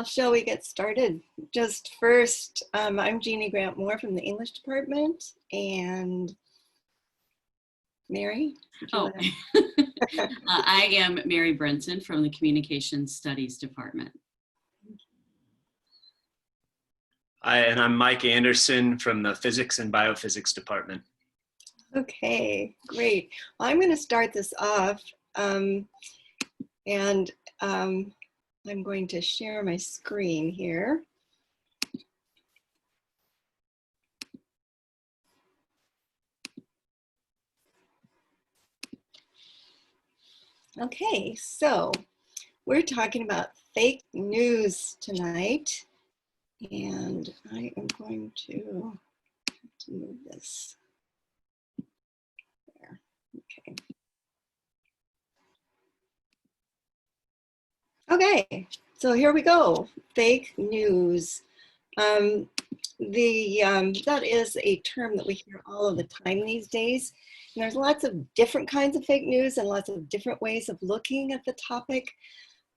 Shall we get started? Just first, I'm Jeannie Grant Moore from the English department, and Mary? Oh, I am Mary Brinson from the Communication Studies department. And I'm Mike Anderson from the Physics and Biophysics department. Okay, great. Well, I'm going to start this off, I'm going to share my screen here. Okay, so we're talking about fake news tonight, and I am going to move this there. Okay. Okay, so here we go. Fake news. That is a term that we hear all of the time these days. And there's lots of different kinds of fake news and lots of different ways of looking at the topic,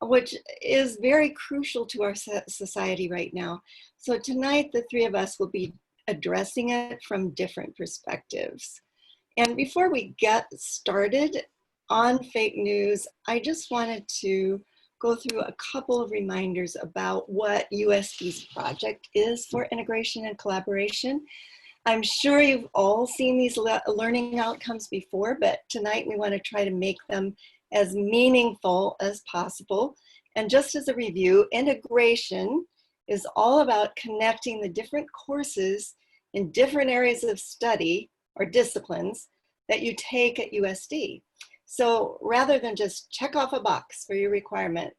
which is very crucial to our society right now. So tonight, the three of us will be addressing it from different perspectives. And before we get started on fake news, I just wanted to go through a couple of reminders about what USD's project is for integration and collaboration. I'm sure you've all seen these learning outcomes before, but tonight we want to try to make them as meaningful as possible. And just as a review, integration is all about connecting the different courses in different areas of study or disciplines that you take at USD. So rather than just check off a box for your requirement,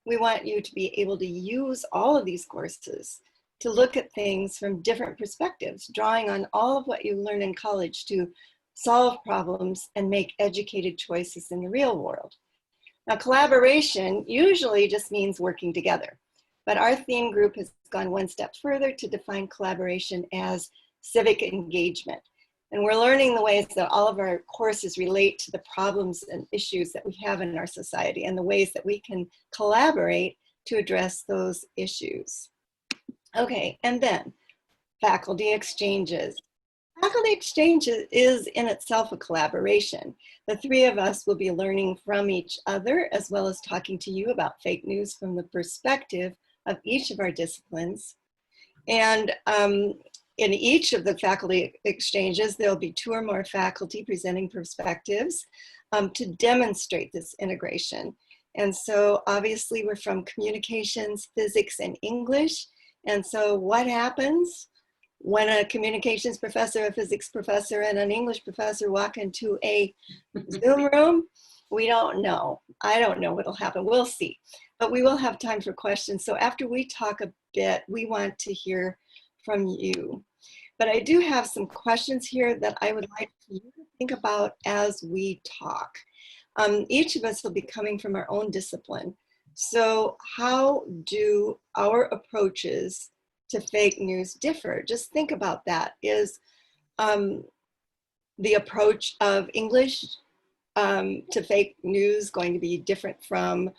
we want you to be able to use all of these courses to look at things from different perspectives, drawing on all of what you learn in college to solve problems and make educated choices in the real world. Now, collaboration usually just means working together, but our theme group has gone one step further to define collaboration as civic engagement. And we're learning the ways that all of our courses relate to the problems and issues that we have in our society and the ways that we can collaborate to address those issues. Okay, and then faculty exchanges. Faculty exchange is in itself a collaboration. The three of us will be learning from each other as well as talking to you about fake news from the perspective of each of our disciplines. And in each of the faculty exchanges, there'll be 2 or more faculty presenting perspectives to demonstrate this integration. And so obviously we're from communications, physics, and English. And so what happens when a communications professor, a physics professor, and an English professor walk into a Zoom room? We don't know. I don't know what'll happen. We'll see. But we will have time for questions. So after we talk a bit, we want to hear from you. But I do have some questions here that I would like you to think about as we talk. Each of us will be coming from our own discipline. So how do our approaches to fake news differ? Just think about that. Is the approach of English to fake news going to be different from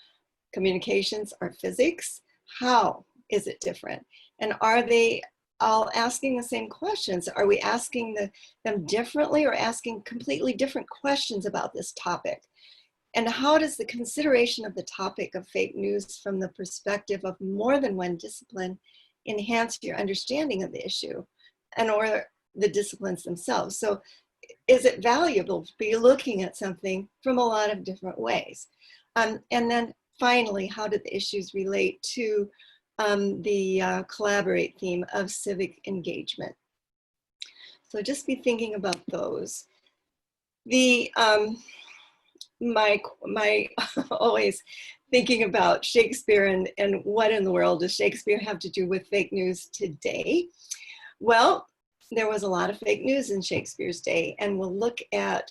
communications or physics? How is it different? And are they all asking the same questions? Are we asking them differently or asking completely different questions about this topic? And how does the consideration of the topic of fake news from the perspective of more than one discipline enhance your understanding of the issue and or the disciplines themselves? So is it valuable to be looking at something from a lot of different ways? And then finally, how do the issues relate to the collaborate theme of civic engagement? So just be thinking about those. The my always thinking about Shakespeare and what in the world does Shakespeare have to do with fake news today? Well, there was a lot of fake news in Shakespeare's day, and we'll look at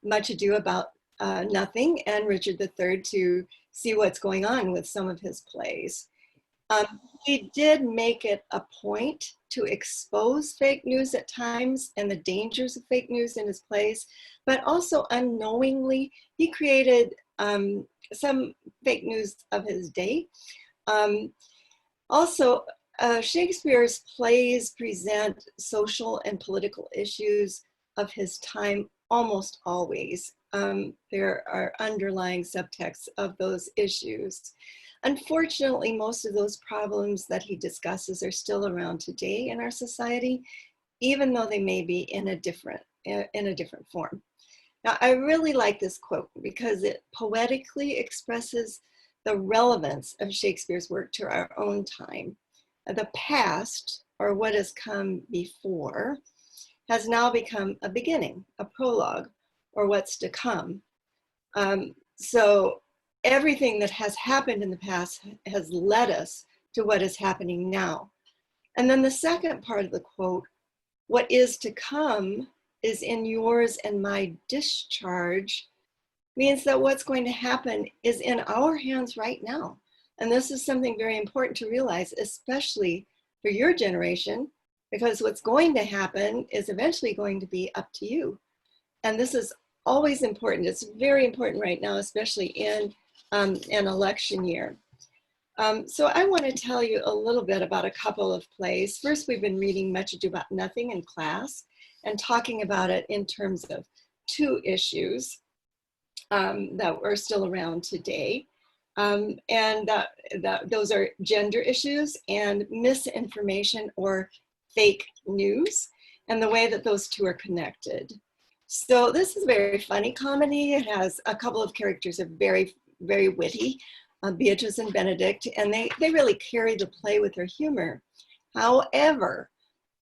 Much Ado About Nothing and Richard III to see what's going on with some of his plays. He did make it a point to expose fake news at times and the dangers of fake news in his plays, but also unknowingly, he created some fake news of his day Also, Shakespeare's plays present social and political issues of his time almost always. There are underlying subtexts of those issues. Unfortunately, most of those problems that he discusses are still around today in our society, even though they may be in a different form. Now, I really like this quote because it poetically expresses the relevance of Shakespeare's work to our own time. The past, or what has come before, has now become a beginning, a prologue, or what's to come. So everything that has happened in the past has led us to what is happening now. And then the second part of the quote, what is to come is in yours and my discharge, means that what's going to happen is in our hands right now. And this is something very important to realize, especially for your generation, because what's going to happen is eventually going to be up to you. And this is always important. It's very important right now, especially in an election year. So I want to tell you a little bit about a couple of plays. First, we've been reading Much Ado About Nothing in class and talking about it in terms of two issues that are still around today. Those are gender issues and misinformation or fake news, and the way that those two are connected. So this is a very funny comedy. It has a couple of characters that are very, very witty, Beatrice and Benedict, and they really carry the play with their humor. However,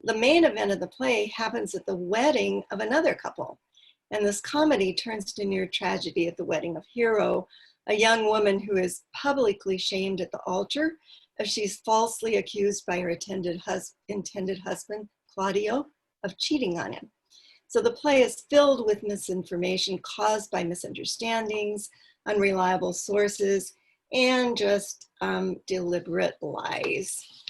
the main event of the play happens at the wedding of another couple. And this comedy turns to near tragedy at the wedding of Hero, a young woman who is publicly shamed at the altar as she's falsely accused by her intended husband, Claudio, of cheating on him. So the play is filled with misinformation caused by misunderstandings, unreliable sources, and just deliberate lies.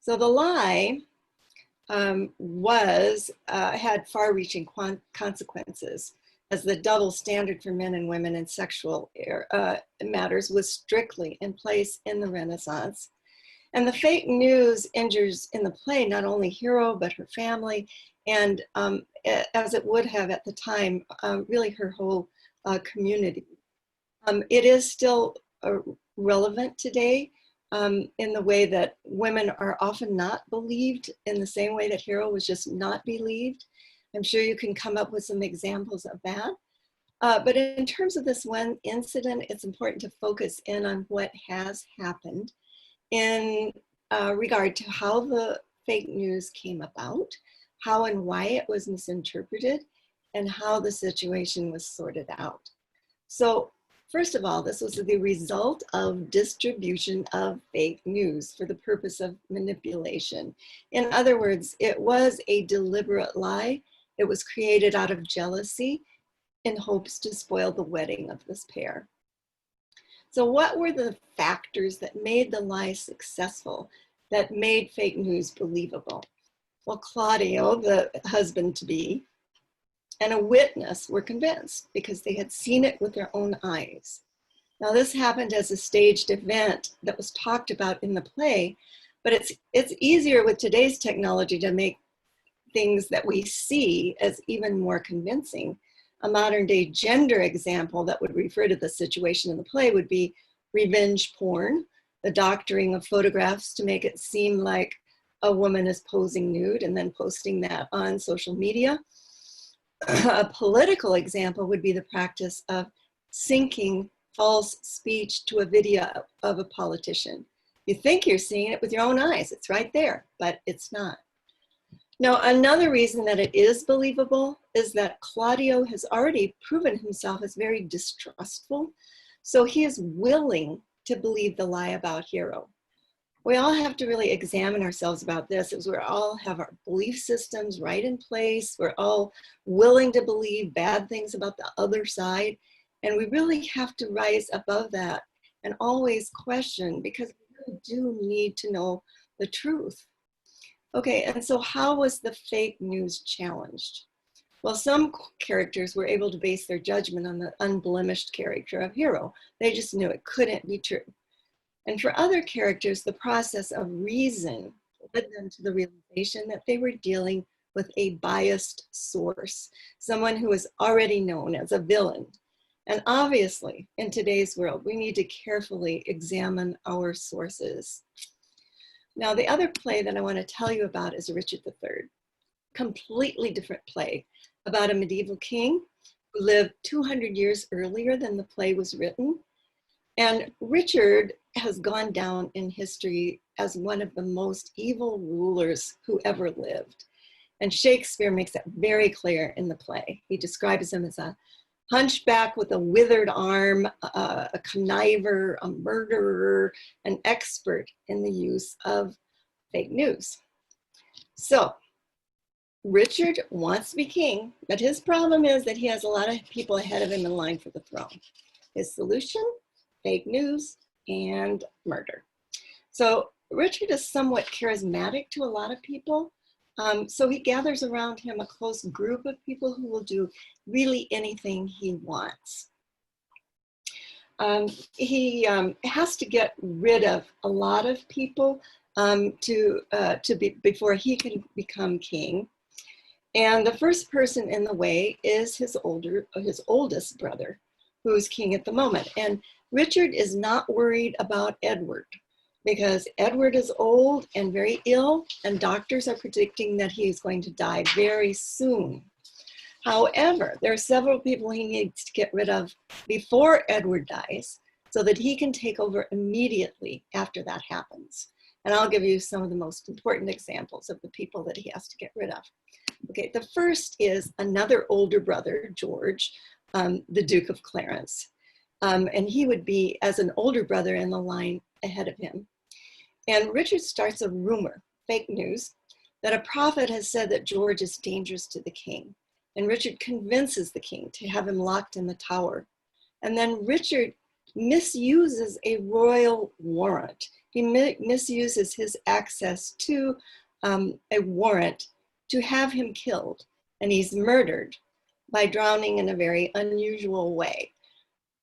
So the lie had far-reaching consequences, as the double standard for men and women in sexual matters was strictly in place in the Renaissance. And the fake news injures in the play not only Hero, but her family, and as it would have at the time, really her whole community. It is still relevant today in the way that women are often not believed in the same way that Hero was just not believed. I'm sure you can come up with some examples of that. But in terms of this one incident, it's important to focus in on what has happened in regard to how the fake news came about, how and why it was misinterpreted, and how the situation was sorted out. So first of all, this was the result of distribution of fake news for the purpose of manipulation. In other words, it was a deliberate lie. It was created out of jealousy in hopes to spoil the wedding of this pair. So what were the factors that made the lie successful, that made fake news believable? Well, Claudio, the husband-to-be, and a witness were convinced because they had seen it with their own eyes. Now, this happened as a staged event that was talked about in the play, but it's easier with today's technology to make things that we see as even more convincing. A modern day gender example that would refer to the situation in the play would be revenge porn, the doctoring of photographs to make it seem like a woman is posing nude and then posting that on social media. A political example would be the practice of syncing false speech to a video of a politician. You think you're seeing it with your own eyes, it's right there, but it's not. Now, another reason that it is believable is that Claudio has already proven himself as very distrustful, so he is willing to believe the lie about Hero. We all have to really examine ourselves about this, as we all have our belief systems right in place. We're all willing to believe bad things about the other side, and we really have to rise above that and always question, because we really do need to know the truth. Okay, and so how was the fake news challenged? Well, some characters were able to base their judgment on the unblemished character of hero. They just knew it couldn't be true. And for other characters, the process of reason led them to the realization that they were dealing with a biased source, someone who is already known as a villain. And obviously, in today's world, we need to carefully examine our sources. Now, the other play that I want to tell you about is Richard III. Completely different play about a medieval king who lived 200 years earlier than the play was written. And Richard has gone down in history as one of the most evil rulers who ever lived. And Shakespeare makes that very clear in the play. He describes him as a hunchback with a withered arm, a conniver, a murderer, an expert in the use of fake news. So Richard wants to be king, but his problem is that he has a lot of people ahead of him in line for the throne. His solution, fake news and murder. So Richard is somewhat charismatic to a lot of people. So he gathers around him a close group of people who will do really anything he wants. He has to get rid of a lot of people before he can become king. And the first person in the way is his oldest brother, who's king at the moment. And Richard is not worried about Edward because Edward is old and very ill, and doctors are predicting that he's going to die very soon. However, there are several people he needs to get rid of before Edward dies so that he can take over immediately after that happens. And I'll give you some of the most important examples of the people that he has to get rid of. Okay, the first is another older brother, George, the Duke of Clarence. And he would be, as an older brother, in the line ahead of him. And Richard starts a rumor, fake news, that a prophet has said that George is dangerous to the king. And Richard convinces the king to have him locked in the tower. And then Richard misuses a royal warrant. He misuses his access to a warrant to have him killed. And he's murdered by drowning in a very unusual way.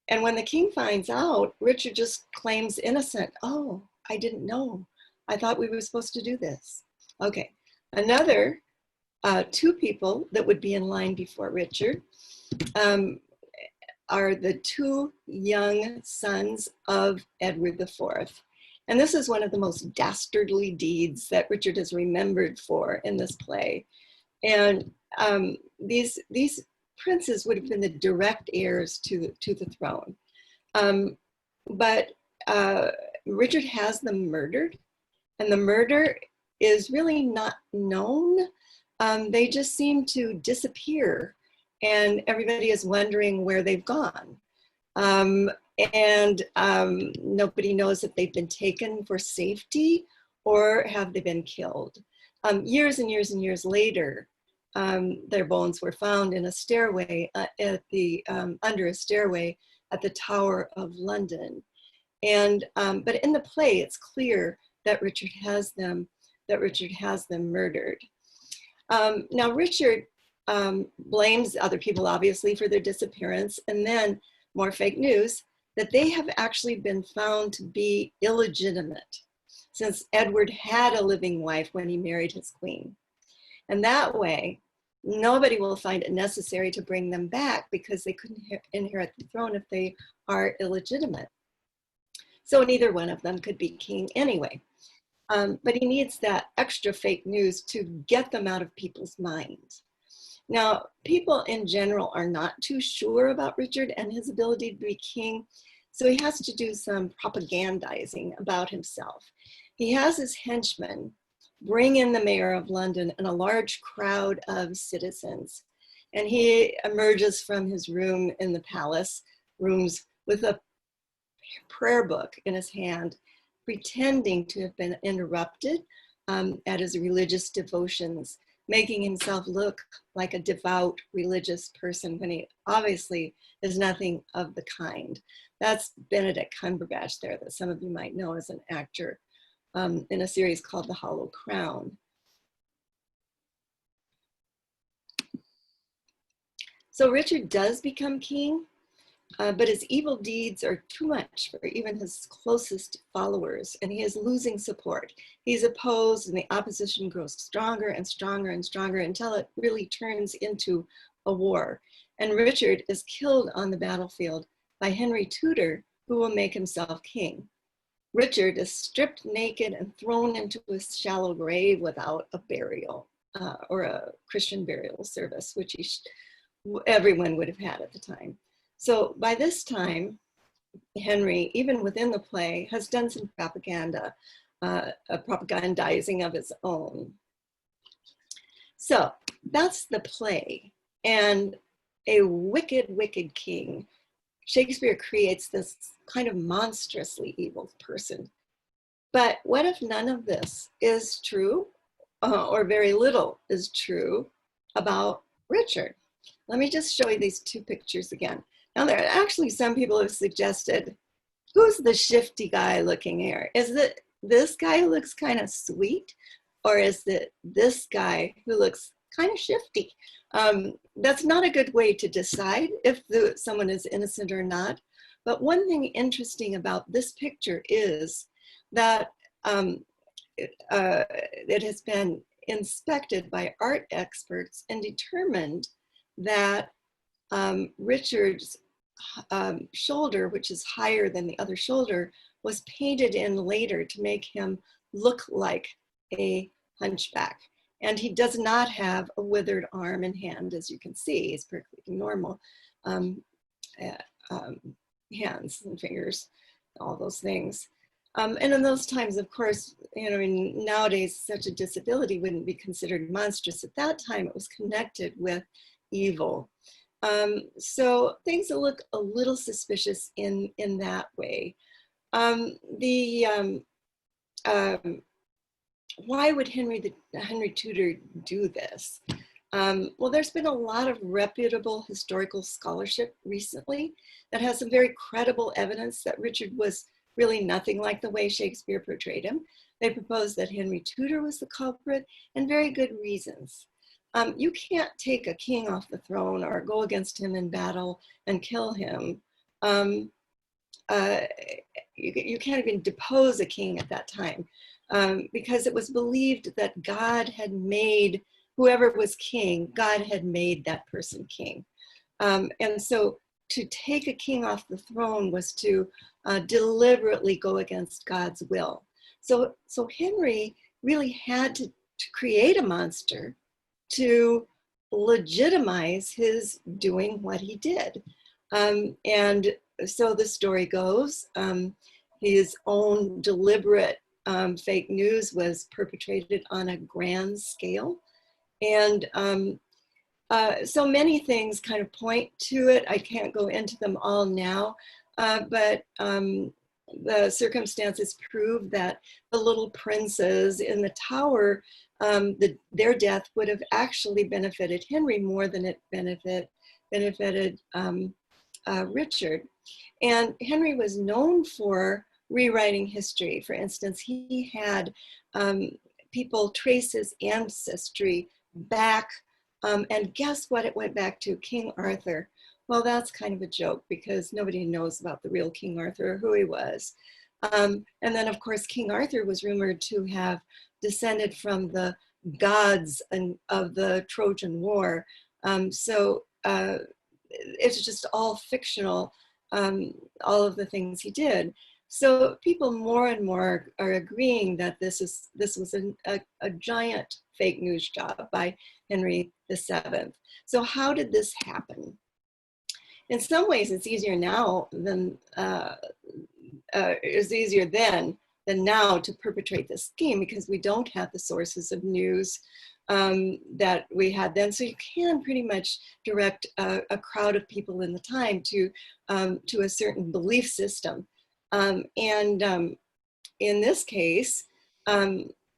And when the king finds out, Richard just claims innocent. Oh, I didn't know. I thought we were supposed to do this. Okay, another two people that would be in line before Richard are the two young sons of Edward IV. And this is one of the most dastardly deeds that Richard is remembered for in this play. And these princes would have been the direct heirs to the throne. But Richard has them murdered, and the murder is really not known. They just seem to disappear, and everybody is wondering where they've gone. Nobody knows if they've been taken for safety or have they been killed. Years and years and years later, their bones were found in a stairway under a stairway at the Tower of London. But in the play, it's clear that Richard has them murdered. Now Richard blames other people, obviously, for their disappearance, and then more fake news that they have actually been found to be illegitimate, since Edward had a living wife when he married his queen. And that way, nobody will find it necessary to bring them back because they couldn't inherit the throne if they are illegitimate. So neither one of them could be king anyway. But he needs that extra fake news to get them out of people's minds. Now, people in general are not too sure about Richard and his ability to be king, so he has to do some propagandizing about himself. He has his henchmen bring in the mayor of London and a large crowd of citizens, and he emerges from his room in the palace rooms with a prayer book in his hand, pretending to have been interrupted at his religious devotions, making himself look like a devout religious person when he obviously is nothing of the kind. That's Benedict Cumberbatch there, that some of you might know as an actor in a series called The Hollow Crown. So Richard does become king, but his evil deeds are too much for even his closest followers, and he is losing support. He's opposed, and the opposition grows stronger and stronger and stronger until it really turns into a war. And Richard is killed on the battlefield by Henry Tudor, who will make himself king. Richard is stripped naked and thrown into a shallow grave without a burial or a Christian burial service, which everyone would have had at the time. So by this time, Henry, even within the play, has done some propaganda, propagandizing of his own. So that's the play. And a wicked, wicked king. Shakespeare creates this kind of monstrously evil person. But what if none of this is true, or very little is true about Richard? Let me just show you these two pictures again. Now, there are actually some people have suggested, who's the shifty guy looking here? Is it this guy who looks kind of sweet, or is it this guy who looks kind of shifty? That's not a good way to decide if someone is innocent or not. But one thing interesting about this picture is that it has been inspected by art experts and determined that Richard's shoulder, which is higher than the other shoulder, was painted in later to make him look like a hunchback. And he does not have a withered arm and hand, as you can see. He's perfectly normal hands and fingers, all those things. And in those times, of course, you know, nowadays, such a disability wouldn't be considered monstrous. At that time, it was connected with evil. So things look a little suspicious in that way. Why would Henry Tudor do this? Well, there's been a lot of reputable historical scholarship recently that has some very credible evidence that Richard was really nothing like the way Shakespeare portrayed him. They propose that Henry Tudor was the culprit, and very good reasons. You can't take a king off the throne or go against him in battle and kill him. You can't even depose a king at that time because it was believed that God had made whoever was king, God had made that person king. And so to take a king off the throne was to deliberately go against God's will. So Henry really had to create a monster to legitimize his doing what he did. And so the story goes, his own deliberate fake news was perpetrated on a grand scale. And so many things kind of point to it. I can't go into them all now, but the circumstances prove that the little princes in the tower, their death would have actually benefited Henry more than it benefited Richard. And Henry was known for rewriting history. For instance, he had people trace his ancestry back, and guess what it went back to? King Arthur. Well, that's kind of a joke because nobody knows about the real King Arthur or who he was. And then, of course, King Arthur was rumored to have descended from the gods of the Trojan War. So it's just all fictional, all of the things he did. So people more and more are agreeing that this was a giant fake news job by Henry VII. So how did this happen? In some ways, it's easier now than it's easier then than now to perpetrate this scheme because we don't have the sources of news that we had then. So you can pretty much direct a crowd of people in the time to a certain belief system. In this case,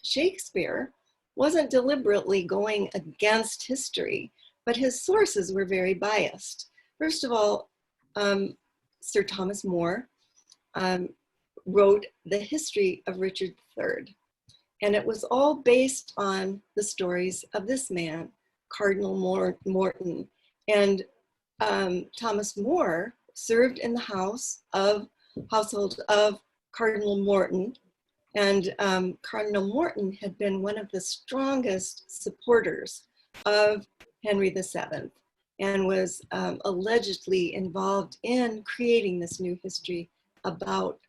Shakespeare wasn't deliberately going against history, but his sources were very biased. First of all, Sir Thomas More wrote the history of Richard III, and it was all based on the stories of this man, Cardinal Morton. And Thomas More served in the household of Cardinal Morton. And Cardinal Morton had been one of the strongest supporters of Henry VII and was allegedly involved in creating this new history about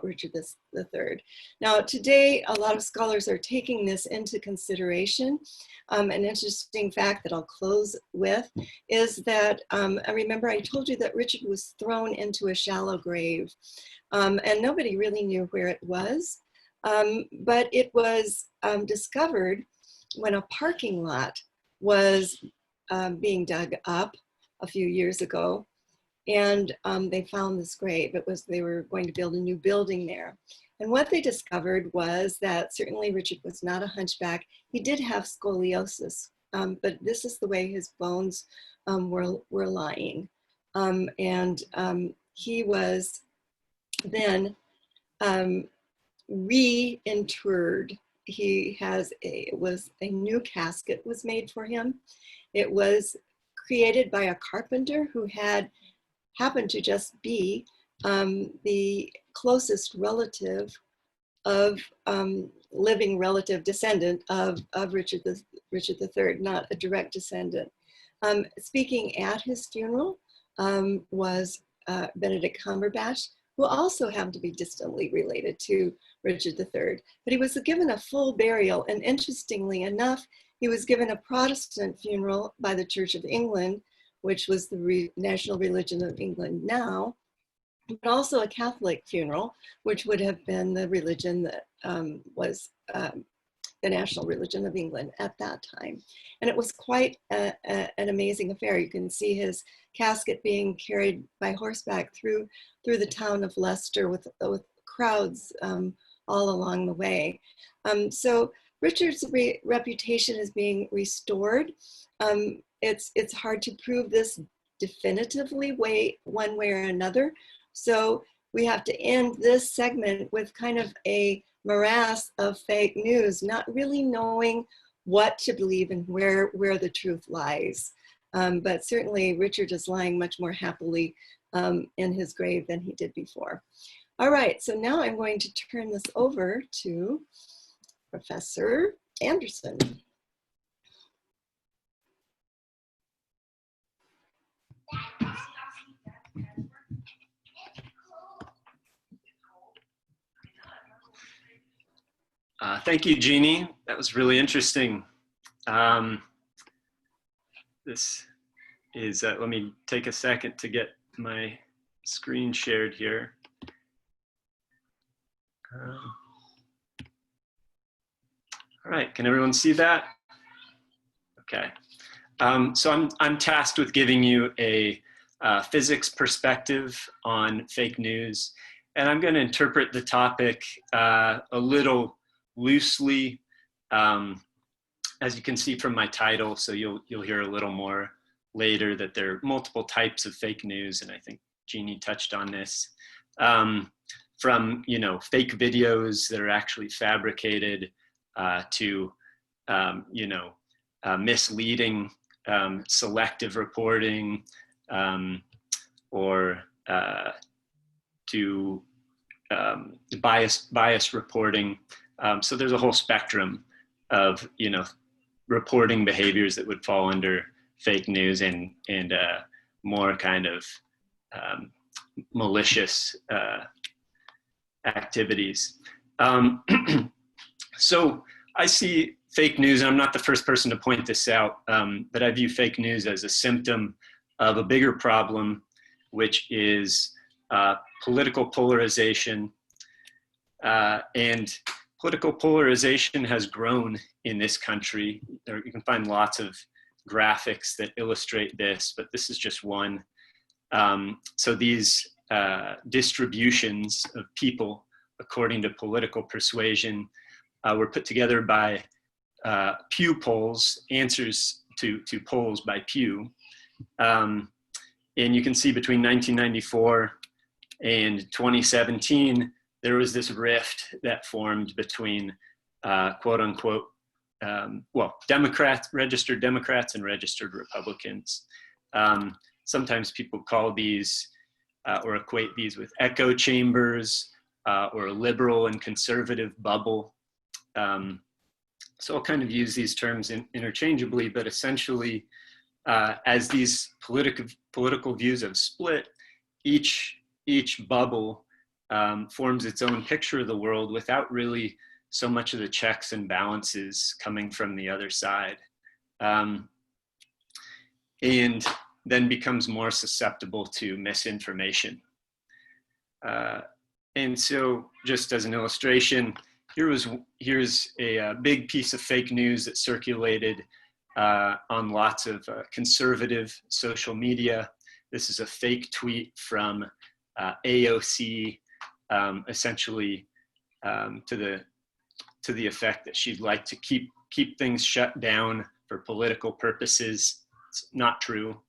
Richard III. Now, today, a lot of scholars are taking this into consideration. An interesting fact that I'll close with is that, I remember I told you that Richard was thrown into a shallow grave, and nobody really knew where it was, but it was discovered when a parking lot was being dug up a few years ago. And they found this grave. They were going to build a new building there. And what they discovered was that certainly Richard was not a hunchback. He did have scoliosis, but this is the way his bones were lying. He was then reinterred. A new casket was made for him. It was created by a carpenter who happened to just be the closest relative of living relative descendant of Richard III, not a direct descendant. Speaking at his funeral was Benedict Cumberbatch, who also happened to be distantly related to Richard III. But he was given a full burial, and interestingly enough, he was given a Protestant funeral by the Church of England, which was the national religion of England now, but also a Catholic funeral, which would have been the religion that was the national religion of England at that time. And it was quite an amazing affair. You can see his casket being carried by horseback through the town of Leicester with crowds all along the way. So Richard's reputation is being restored. It's hard to prove this definitively one way or another. So we have to end this segment with kind of a morass of fake news, not really knowing what to believe and where the truth lies. But certainly Richard is lying much more happily in his grave than he did before. All right, so now I'm going to turn this over to Professor Anderson. Thank you, Jeannie. That was really interesting. This is, let me take a second to get my screen shared here. All right, can everyone see that? Okay. So I'm tasked with giving you a physics perspective on fake news, and I'm going to interpret the topic a little loosely, as you can see from my title. So you'll hear a little more later that there are multiple types of fake news, and I think Jeannie touched on this. From fake videos that are actually fabricated to misleading selective reporting, or to biased reporting. So there's a whole spectrum of reporting behaviors that would fall under fake news and more kind of malicious activities. So I see fake news, and I'm not the first person to point this out, but I view fake news as a symptom of a bigger problem, which is political polarization. And political polarization has grown in this country. You can find lots of graphics that illustrate this, but this is just one. So these distributions of people according to political persuasion were put together by Pew polls, answers to polls by Pew. And you can see between 1994 and 2017, there was this rift that formed between quote unquote, Democrats, registered Democrats and registered Republicans. sometimes people call these or equate these with echo chambers or a liberal and conservative bubble. So I'll kind of use these terms interchangeably, but essentially, as these political views have split, each bubble forms its own picture of the world without really so much of the checks and balances coming from the other side. And then becomes more susceptible to misinformation. And so just as an illustration, here's a big piece of fake news that circulated on lots of conservative social media. This is a fake tweet from AOC, essentially to the effect that she'd like to keep things shut down for political purposes. It's not true,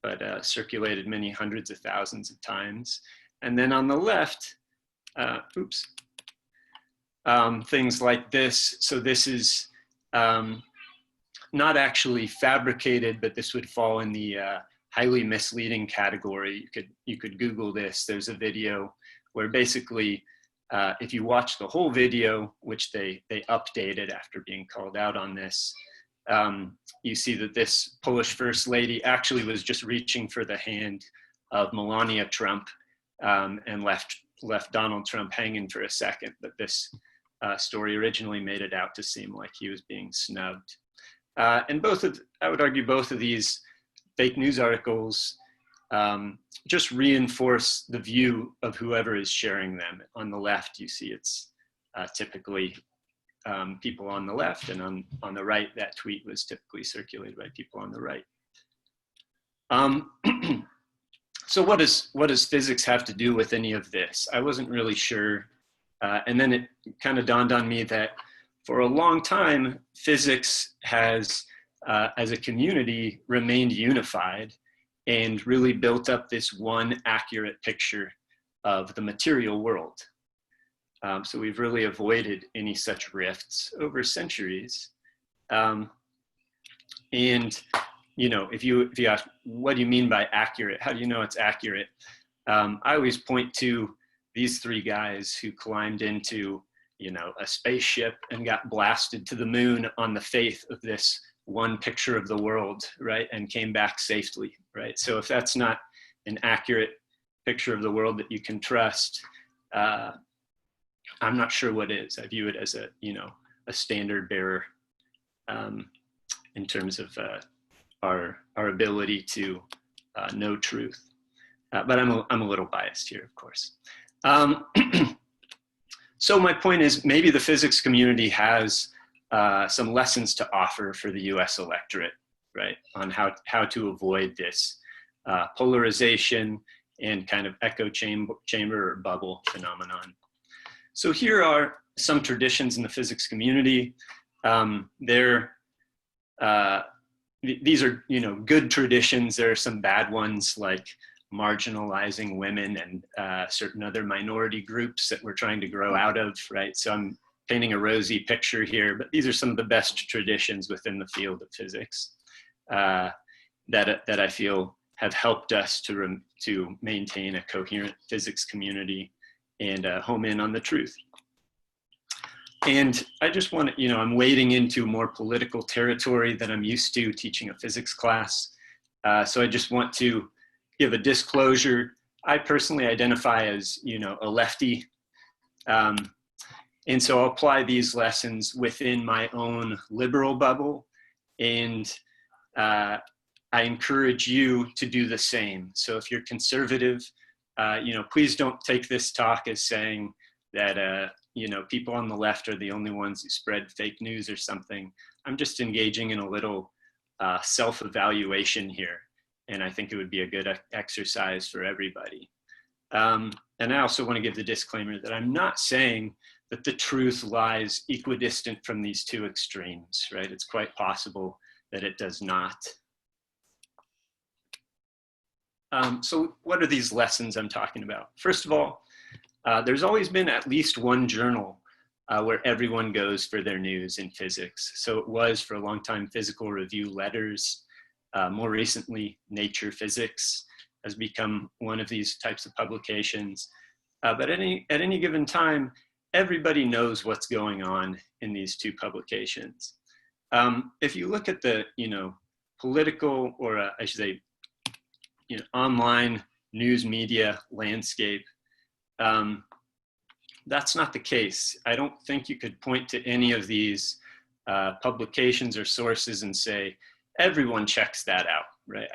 but circulated many hundreds of thousands of times. And then on the left, things like this. So this is not actually fabricated, but this would fall in the highly misleading category. You could Google this. There's a video where basically, if you watch the whole video, which they updated after being called out on this, you see that this Polish first lady actually was just reaching for the hand of Melania Trump and left Donald Trump hanging for a second. But this story originally made it out to seem like he was being snubbed. And I would argue both of these fake news articles just reinforce the view of whoever is sharing them. On the left, you see it's typically people on the left, and on the right, that tweet was typically circulated by people on the right. So what does physics have to do with any of this? I wasn't really sure. And then it kind of dawned on me that for a long time, physics has, as a community, remained unified and really built up this one accurate picture of the material world. So we've really avoided any such rifts over centuries. And if you ask, what do you mean by accurate? How do you know it's accurate? I always point to these three guys who climbed into, a spaceship and got blasted to the moon on the faith of this one picture of the world, right? And came back safely, right? So if that's not an accurate picture of the world that you can trust, I'm not sure what is. I view it as a standard bearer in terms of our ability to know truth. But I'm a little biased here, of course. So my point is, maybe the physics community has some lessons to offer for the US electorate, right? On how to avoid this polarization and kind of echo chamber or bubble phenomenon. So here are some traditions in the physics community. These are, good traditions. There are some bad ones, like marginalizing women and certain other minority groups that we're trying to grow out of, right? So I'm painting a rosy picture here, but these are some of the best traditions within the field of physics that I feel have helped us to maintain a coherent physics community and home in on the truth. And I just want to, I'm wading into more political territory than I'm used to teaching a physics class. So I just want to give a disclosure. I personally identify as, a lefty. And so I'll apply these lessons within my own liberal bubble. And I encourage you to do the same. So if you're conservative, please don't take this talk as saying that, people on the left are the only ones who spread fake news or something. I'm just engaging in a little self-evaluation here. And I think it would be a good exercise for everybody. And I also want to give the disclaimer that I'm not saying that the truth lies equidistant from these two extremes, right? It's quite possible that it does not. So what are these lessons I'm talking about? First of all, there's always been at least one journal where everyone goes for their news in physics. So it was for a long time Physical Review Letters. More recently, Nature Physics has become one of these types of publications. But at any given time, everybody knows what's going on in these two publications. If you look at the, political, or I should say, online news media landscape, that's not the case. I don't think you could point to any of these publications or sources and say, everyone checks that out, right?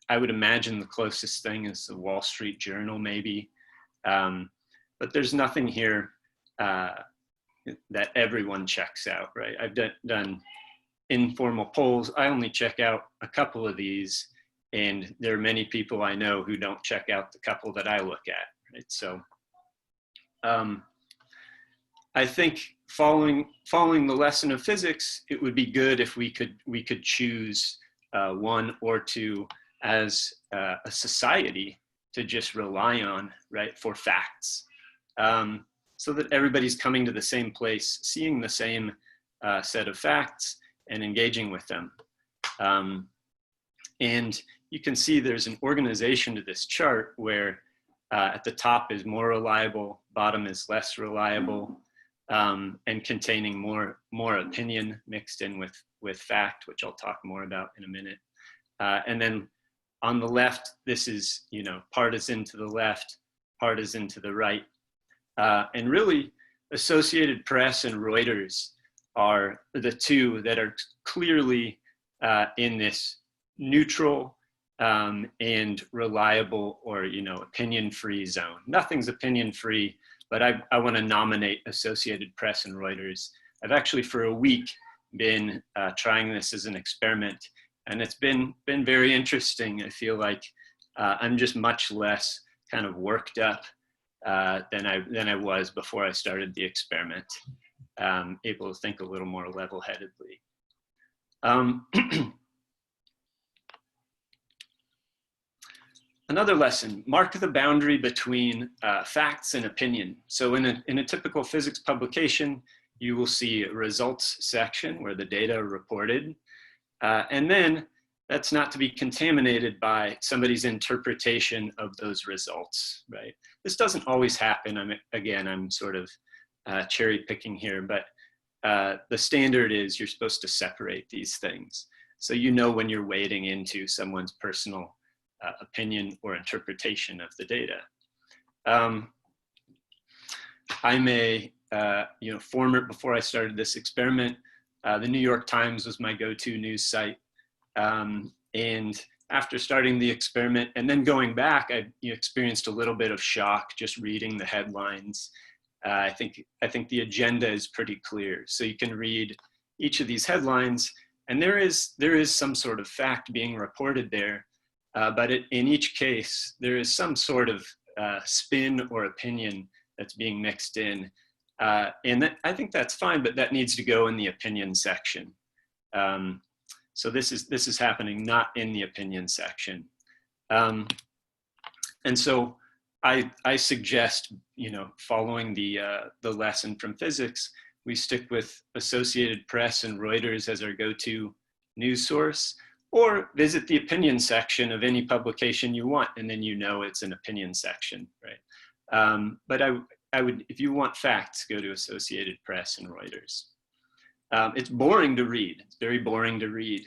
I would imagine the closest thing is the Wall Street Journal, maybe. But there's nothing here that everyone checks out, right? I've done informal polls. I only check out a couple of these, and there are many people I know who don't check out the couple that I look at, right? So I think following the lesson of physics, it would be good if we could choose one or two as a society to just rely on, right, for facts, so that everybody's coming to the same place, seeing the same set of facts and engaging with them. And you can see there's an organization to this chart where at the top is more reliable, bottom is less reliable, and containing more opinion mixed in with fact, which I'll talk more about in a minute. And then on the left, this is, partisan to the left, partisan to the right. And really, Associated Press and Reuters are the two that are clearly in this neutral and reliable, or opinion-free zone. Nothing's opinion-free, but I want to nominate Associated Press and Reuters. I've actually for a week been trying this as an experiment, and it's been very interesting. I feel like I'm just much less kind of worked up than I was before I started the experiment. Able to think a little more level-headedly. Another lesson: mark the boundary between facts and opinion. So in a typical physics publication, you will see a results section where the data are reported. And then that's not to be contaminated by somebody's interpretation of those results, right? This doesn't always happen. I'm sort of cherry picking here, but the standard is you're supposed to separate these things. So when you're wading into someone's personal opinion or interpretation of the data. I'm a former, before I started this experiment, the New York Times was my go-to news site. And after starting the experiment and then going back, I experienced a little bit of shock just reading the headlines. I think the agenda is pretty clear. So you can read each of these headlines, and there is some sort of fact being reported there. But in each case, there is some sort of spin or opinion that's being mixed in. And I think that's fine, but that needs to go in the opinion section. So this is happening not in the opinion section. And so I suggest, following the lesson from physics, we stick with Associated Press and Reuters as our go-to news source, or visit the opinion section of any publication you want, and then it's an opinion section, right? But I would, if you want facts, go to Associated Press and Reuters. It's boring to read. It's very boring to read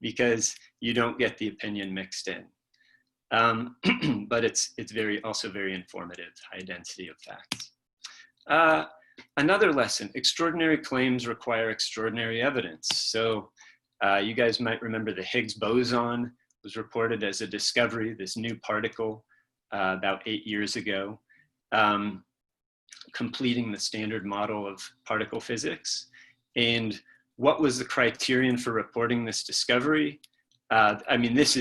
because you don't get the opinion mixed in. But it's also very informative, high density of facts. Another lesson: extraordinary claims require extraordinary evidence. So you guys might remember the Higgs boson was reported as a discovery, this new particle about 8 years ago, completing the standard model of particle physics. And what was the criterion for reporting this discovery? This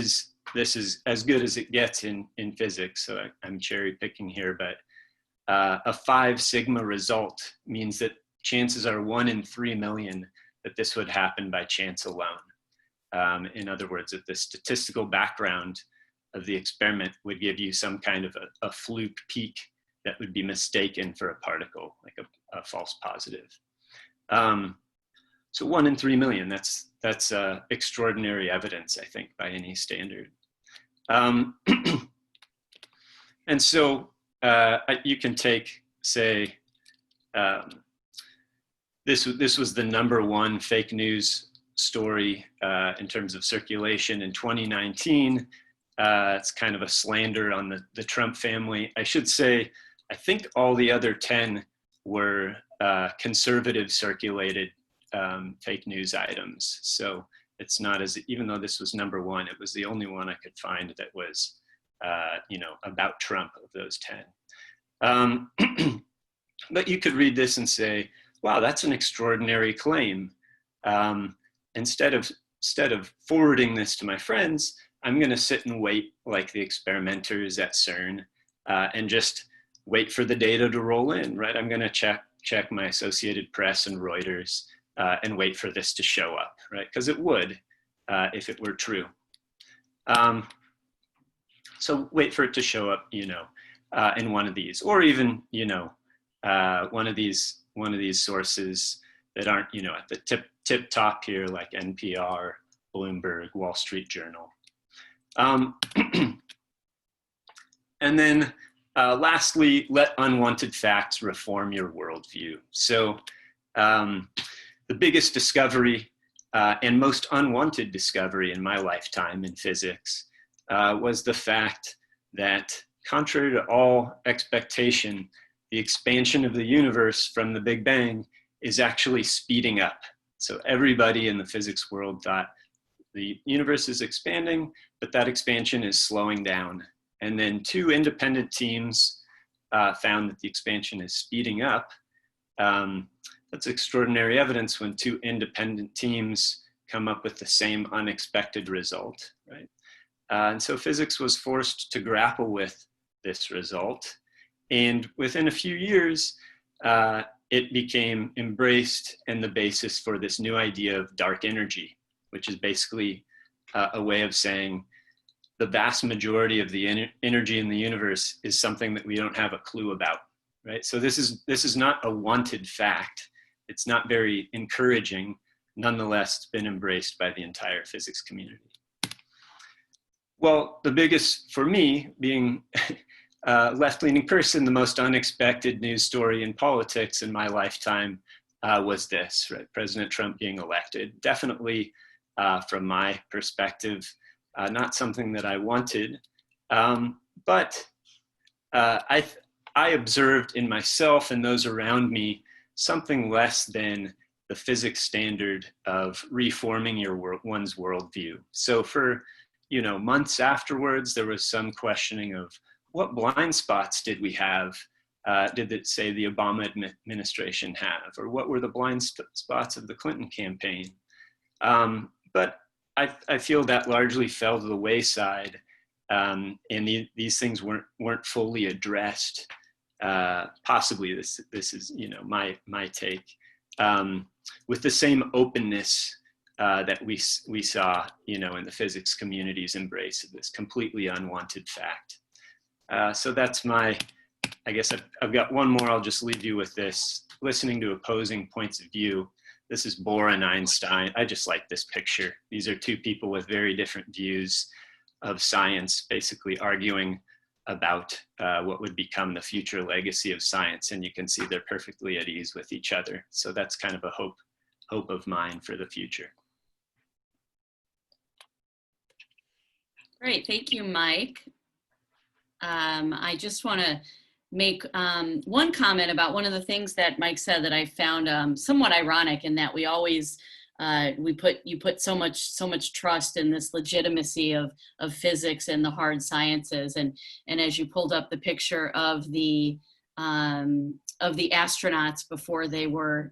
is as good as it gets in physics, so I'm cherry picking here, but a 5 sigma result means that chances are 1 in 3 million that this would happen by chance alone. In other words, that the statistical background of the experiment would give you some kind of a fluke peak that would be mistaken for a particle, like a false positive. So 1 in 3 million, that's extraordinary evidence, I think, by any standard. And so you can take, say, this was the #1 fake news story in terms of circulation in 2019. It's kind of a slander on the Trump family. I should say, I think all the other 10 were conservative circulated fake news items. So it's not as, even though this was #1, it was the only one I could find that was, about Trump of those 10. But you could read this and say, wow, that's an extraordinary claim. Instead of forwarding this to my friends, I'm going to sit and wait like the experimenters at CERN and just wait for the data to roll in, right? I'm going to check my Associated Press and Reuters and wait for this to show up, right? Because it would if it were true. So wait for it to show up, in one of these, or even, one of these sources that aren't, at the tip top here, like NPR, Bloomberg, Wall Street Journal. And then lastly, let unwanted facts reform your worldview. So the biggest discovery and most unwanted discovery in my lifetime in physics was the fact that, contrary to all expectation, the expansion of the universe from the Big Bang is actually speeding up. So everybody in the physics world thought the universe is expanding, but that expansion is slowing down. And then 2 independent teams found that the expansion is speeding up. That's extraordinary evidence when 2 independent teams come up with the same unexpected result, right? And so physics was forced to grapple with this result. And within a few years, it became embraced and the basis for this new idea of dark energy, which is basically a way of saying the vast majority of the energy in the universe is something that we don't have a clue about, right? So this is not a wanted fact. It's not very encouraging. Nonetheless, it's been embraced by the entire physics community. Well, the biggest, for me, being a left-leaning person, the most unexpected news story in politics in my lifetime was this, right? President Trump being elected. Definitely, from my perspective, not something that I wanted, but I observed in myself and those around me something less than the physics standard of reforming one's worldview. So for months afterwards, there was some questioning of what blind spots did we have? Did it say the Obama administration have? Or what were the blind spots of the Clinton campaign? But I feel that largely fell to the wayside, and these things weren't fully addressed. Possibly this is my take, with the same openness that we saw in the physics community's embrace of this completely unwanted fact. So that's I guess I've got one more. I'll just leave you with this. Listening to opposing points of view. This is Bohr and Einstein. I just like this picture. These are 2 people with very different views of science, basically arguing about what would become the future legacy of science. And you can see they're perfectly at ease with each other. So that's kind of a hope of mine for the future. Great, thank you, Mike. I just want to make one comment about one of the things that Mike said that I found somewhat ironic, in that we always you put so much trust in this legitimacy of physics and the hard sciences, and as you pulled up the picture of the astronauts before they were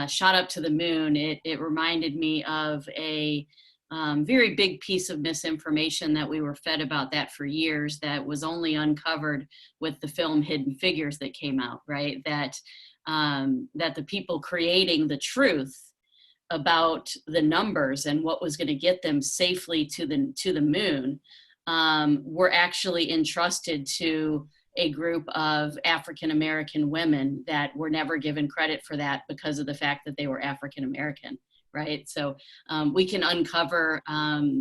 shot up to the moon, it reminded me of a very big piece of misinformation that we were fed about that for years, that was only uncovered with the film Hidden Figures that came out, right? That the people creating the truth about the numbers and what was going to get them safely to the moon were actually entrusted to a group of African American women that were never given credit for that because of the fact that they were African American, right? So we can uncover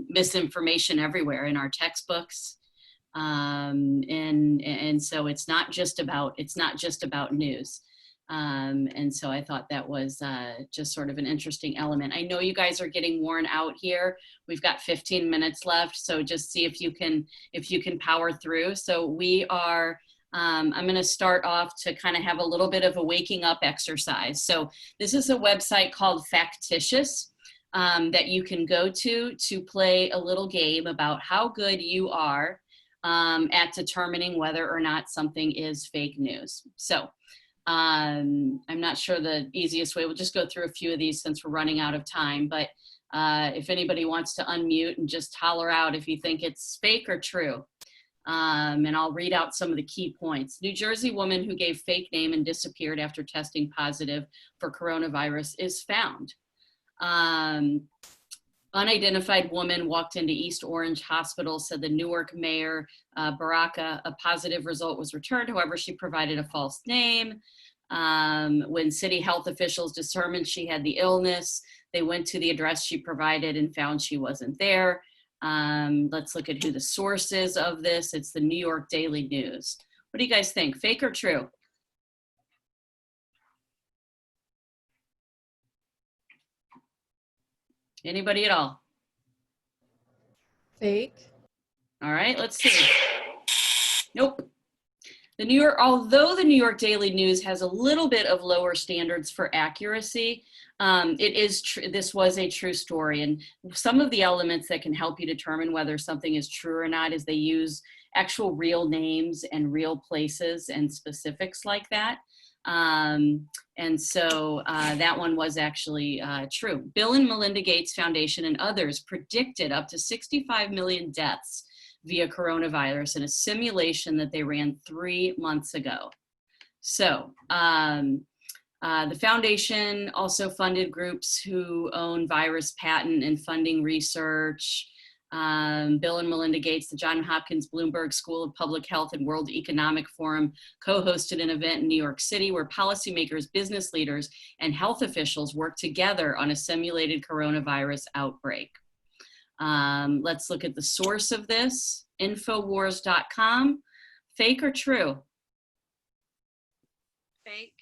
misinformation everywhere in our textbooks. And so it's not just about news. And so I thought that was just sort of an interesting element. I know you guys are getting worn out here. We've got 15 minutes left, so just see if you can power through. So we are, I'm going to start off to kind of have a little bit of a waking up exercise. So this is a website called Factitious that you can go to play a little game about how good you are at determining whether or not something is fake news. So I'm not sure the easiest way. We'll just go through a few of these since we're running out of time. But if anybody wants to unmute and just holler out if you think it's fake or true. And I'll read out some of the key points. New Jersey woman who gave fake name and disappeared after testing positive for coronavirus is found. Unidentified woman walked into East Orange Hospital, said the Newark mayor, Baraka. A positive result was returned. However, she provided a false name. When city health officials determined she had the illness, they went to the address she provided and found she wasn't there. Let's look at who the source is of this. It's the New York Daily News. What do you guys think? Fake or true? Anybody at all? Fake. All right, let's see. Nope. Although the New York Daily News has a little bit of lower standards for accuracy, this was a true story. And some of the elements that can help you determine whether something is true or not is they use actual real names and real places and specifics like that. And so that one was actually true. Bill and Melinda Gates Foundation and others predicted up to 65 million deaths via coronavirus in a simulation that they ran 3 months ago. So the foundation also funded groups who own virus patent and funding research. Bill and Melinda Gates, the Johns Hopkins Bloomberg School of Public Health and World Economic Forum co-hosted an event in New York City where policymakers, business leaders, and health officials worked together on a simulated coronavirus outbreak. Let's look at the source of this, Infowars.com. Fake or true? Fake.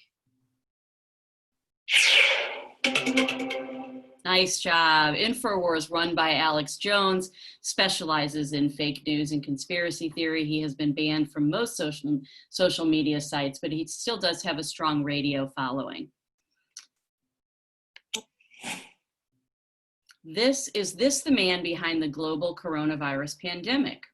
Nice job. Infowars, run by Alex Jones, specializes in fake news and conspiracy theory. He has been banned from most social media sites, but he still does have a strong radio following. Is this the man behind the global coronavirus pandemic?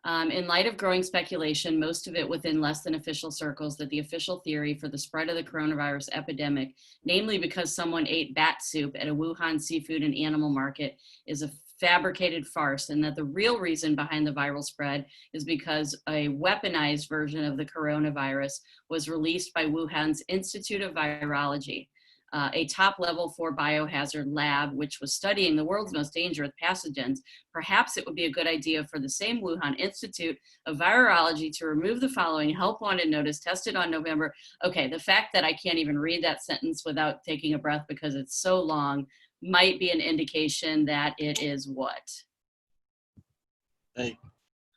In light of growing speculation, most of it within less than official circles, that the official theory for the spread of the coronavirus epidemic, namely because someone ate bat soup at a Wuhan seafood and animal market, is a fabricated farce, and that the real reason behind the viral spread is because a weaponized version of the coronavirus was released by Wuhan's Institute of Virology, a top level 4 biohazard lab, which was studying the world's most dangerous pathogens. Perhaps it would be a good idea for the same Wuhan Institute of Virology to remove the following help wanted notice tested on November. Okay, the fact that I can't even read that sentence without taking a breath because it's so long might be an indication that it is what? Fake.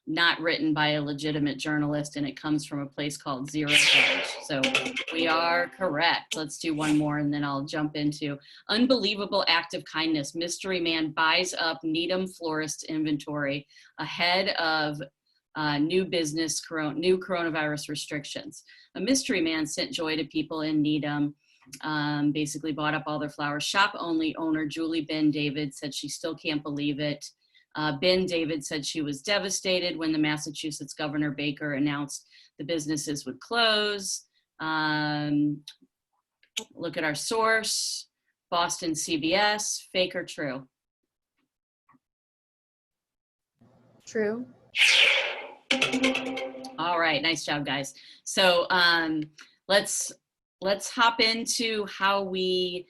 Not written by a legitimate journalist, and it comes from a place called Zero Hedge. So we are correct. Let's do one more and then I'll jump into unbelievable act of kindness. Mystery man buys up Needham florist inventory ahead of new coronavirus restrictions. A mystery man sent joy to people in Needham, basically bought up all their flowers. Shop only owner Julie Ben David said she still can't believe it. Ben David said she was devastated when the Massachusetts Governor Baker announced the businesses would close. Look at our source, Boston CBS. Fake or true? True. All right, nice job, guys. So let's hop into how we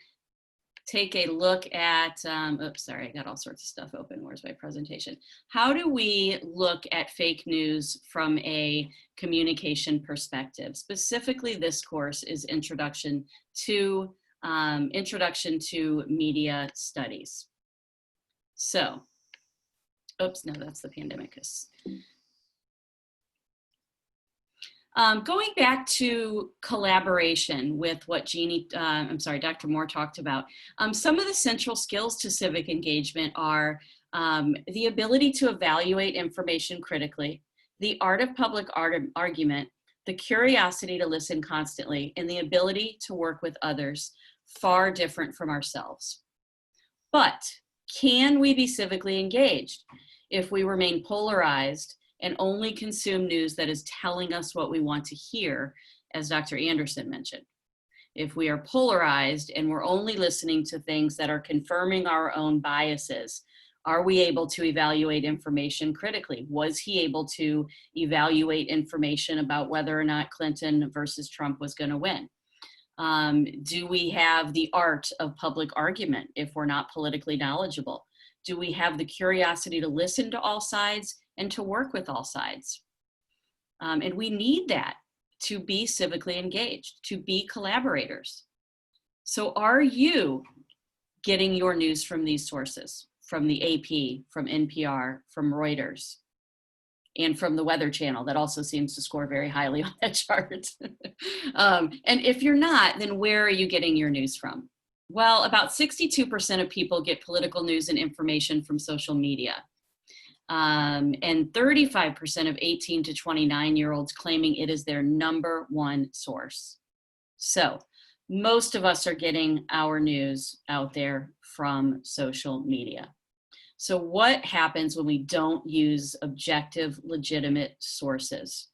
take a look at, oops, sorry, I got all sorts of stuff open. Where's my presentation? How do we look at fake news from a communication perspective? Specifically, this course is Introduction to Media Studies. So, oops, no, that's the Pandemicus. Going back to collaboration with what Dr. Moore talked about, some of the central skills to civic engagement are the ability to evaluate information critically, the art of public argument, the curiosity to listen constantly, and the ability to work with others far different from ourselves. But can we be civically engaged if we remain polarized and only consume news that is telling us what we want to hear, as Dr. Anderson mentioned? If we are polarized and we're only listening to things that are confirming our own biases, are we able to evaluate information critically? Was he able to evaluate information about whether or not Clinton versus Trump was going to win? Do we have the art of public argument if we're not politically knowledgeable? Do we have the curiosity to listen to all sides and to work with all sides? And we need that to be civically engaged, to be collaborators. So are you getting your news from these sources, from the AP, from NPR, from Reuters, and from the Weather Channel that also seems to score very highly on that chart? And if you're not, then where are you getting your news from? Well, about 62% of people get political news and information from social media. And 35% of 18 to 29-year-olds claiming it is their #1 source. So most of us are getting our news out there from social media. So what happens when we don't use objective, legitimate sources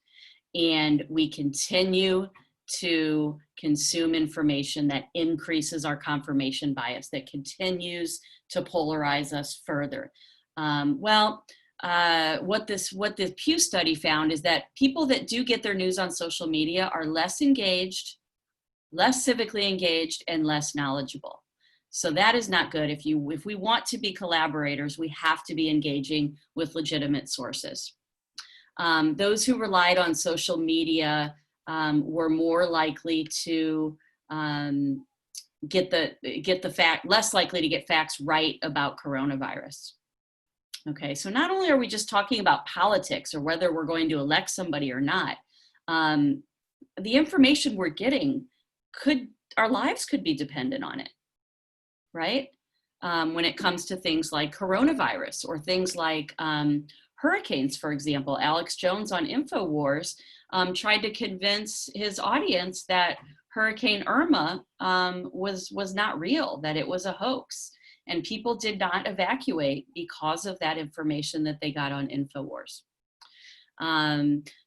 and we continue to consume information that increases our confirmation bias, that continues to polarize us further? What this Pew study found is that people that do get their news on social media are less engaged, less civically engaged, and less knowledgeable. So that is not good. If we want to be collaborators, we have to be engaging with legitimate sources. Those who relied on social media were more likely to less likely to get facts right about coronavirus. Okay, so not only are we just talking about politics or whether we're going to elect somebody or not, the information we're getting our lives could be dependent on it, right? When it comes to things like coronavirus or things like hurricanes, for example. Alex Jones on InfoWars tried to convince his audience that Hurricane Irma was not real, that it was a hoax. And people did not evacuate because of that information that they got on InfoWars.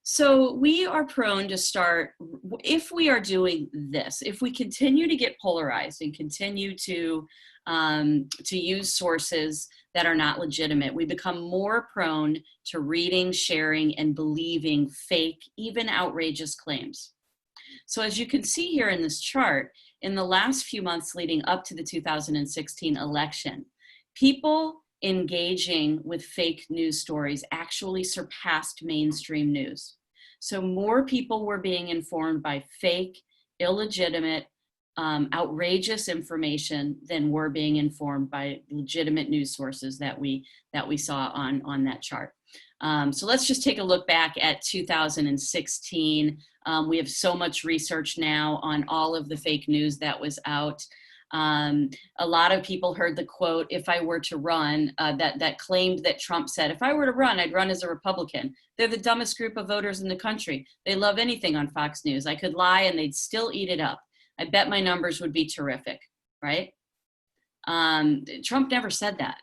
So we are prone to start, if we are doing this, if we continue to get polarized and continue to use sources that are not legitimate, we become more prone to reading, sharing, and believing fake, even outrageous claims. So as you can see here in this chart, in the last few months leading up to the 2016 election, people engaging with fake news stories actually surpassed mainstream news. So more people were being informed by fake, illegitimate, outrageous information than were being informed by legitimate news sources that we saw on that chart. So let's just take a look back at 2016. We have so much research now on all of the fake news that was out. A lot of people heard the quote, "If I were to run," that claimed that Trump said, "If I were to run, I'd run as a Republican. They're the dumbest group of voters in the country. They love anything on Fox News. I could lie and they'd still eat it up. I bet my numbers would be terrific," right? Trump never said that.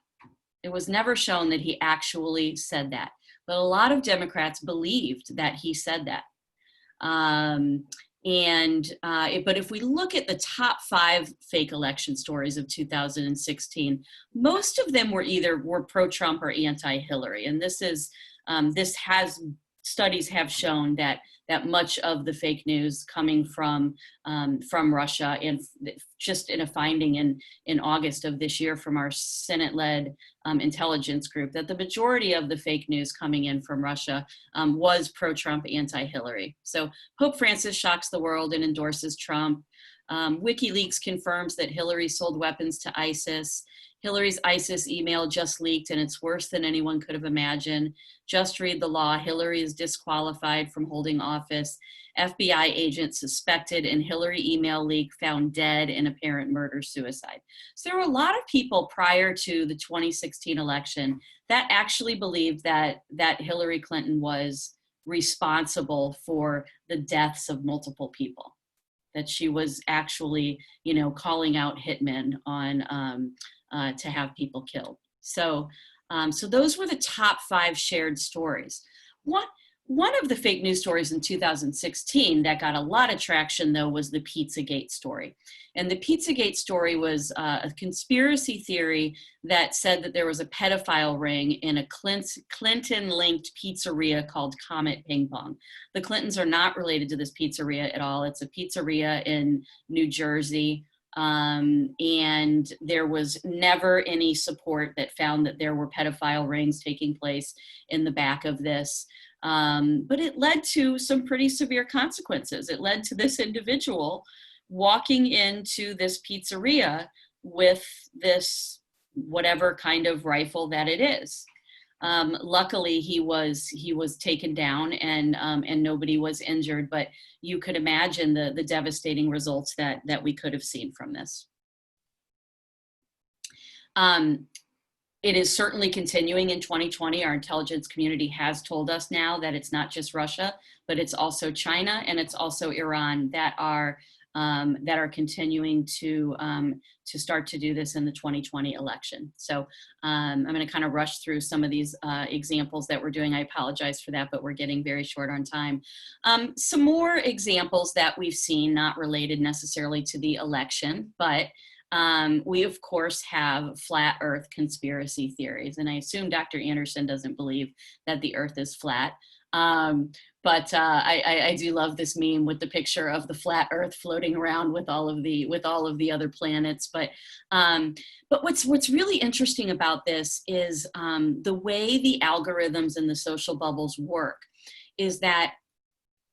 It was never shown that he actually said that. But a lot of Democrats believed that he said that. But if we look at the top 5 fake election stories of 2016, most of them were pro-Trump or anti-Hillary. And studies have shown that that much of the fake news coming from Russia, and just in a finding in August of this year from our Senate-led intelligence group, that the majority of the fake news coming in from Russia was pro-Trump, anti-Hillary. So Pope Francis shocks the world and endorses Trump. WikiLeaks confirms that Hillary sold weapons to ISIS. Hillary's ISIS email just leaked, and it's worse than anyone could have imagined. Just read the law. Hillary is disqualified from holding office. FBI agent suspected in Hillary email leak found dead in apparent murder-suicide. So there were a lot of people prior to the 2016 election that actually believed that Hillary Clinton was responsible for the deaths of multiple people, that she was actually, calling out hitmen on to have people killed. So those were the top 5 shared stories. One of the fake news stories in 2016 that got a lot of traction, though, was the Pizzagate story. And the Pizzagate story was a conspiracy theory that said that there was a pedophile ring in a Clinton-linked pizzeria called Comet Ping Pong. The Clintons are not related to this pizzeria at all. It's a pizzeria in New Jersey. And there was never any support that found that there were pedophile rings taking place in the back of this. But it led to some pretty severe consequences. It led to this individual walking into this pizzeria with this whatever kind of rifle that it is. Luckily, he was taken down and nobody was injured, but you could imagine the devastating results that we could have seen from this. It is certainly continuing in 2020. Our intelligence community has told us now that it's not just Russia, but it's also China and it's also Iran that are continuing to start to do this in the 2020 election. So I'm going to kind of rush through some of these examples that we're doing. I apologize for that, but we're getting very short on time. Some more examples that we've seen, not related necessarily to the election, but we, of course, have flat Earth conspiracy theories. And I assume Dr. Anderson doesn't believe that the Earth is flat. But I do love this meme with the picture of the flat Earth floating around with all of the other planets. But what's really interesting about this is the way the algorithms and the social bubbles work is that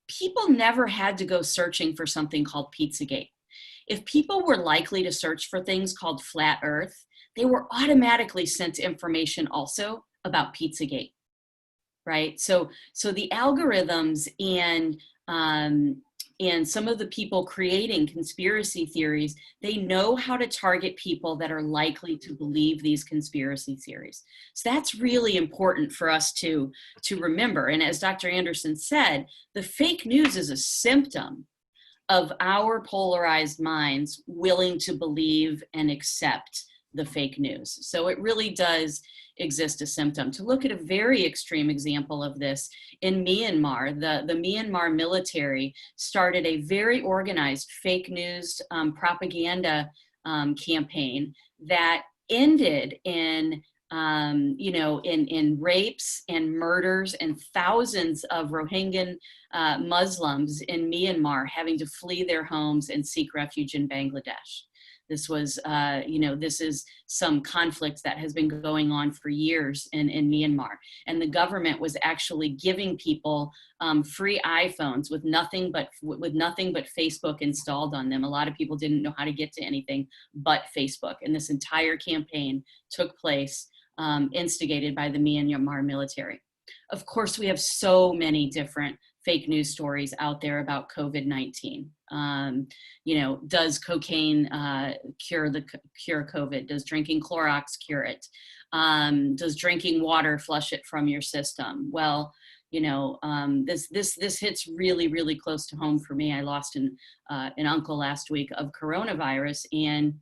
people never had to go searching for something called Pizzagate. If people were likely to search for things called flat Earth, they were automatically sent information also about Pizzagate, right? So the algorithms and some of the people creating conspiracy theories, they know how to target people that are likely to believe these conspiracy theories. So that's really important for us to remember. And as Dr. Anderson said, the fake news is a symptom of our polarized minds willing to believe and accept the fake news. So it really does exist a symptom. To look at a very extreme example of this, in Myanmar, the Myanmar military started a very organized fake news propaganda campaign that ended in rapes and murders and thousands of Rohingya Muslims in Myanmar having to flee their homes and seek refuge in Bangladesh. This was, this is some conflict that has been going on for years in Myanmar. And the government was actually giving people free iPhones with nothing but Facebook installed on them. A lot of people didn't know how to get to anything but Facebook. And this entire campaign took place instigated by the Myanmar military. Of course, we have so many different fake news stories out there about COVID-19. Does cocaine cure COVID? Does drinking Clorox cure it? Does drinking water flush it from your system? Well, this hits really, really close to home for me. I lost an uncle last week of coronavirus, and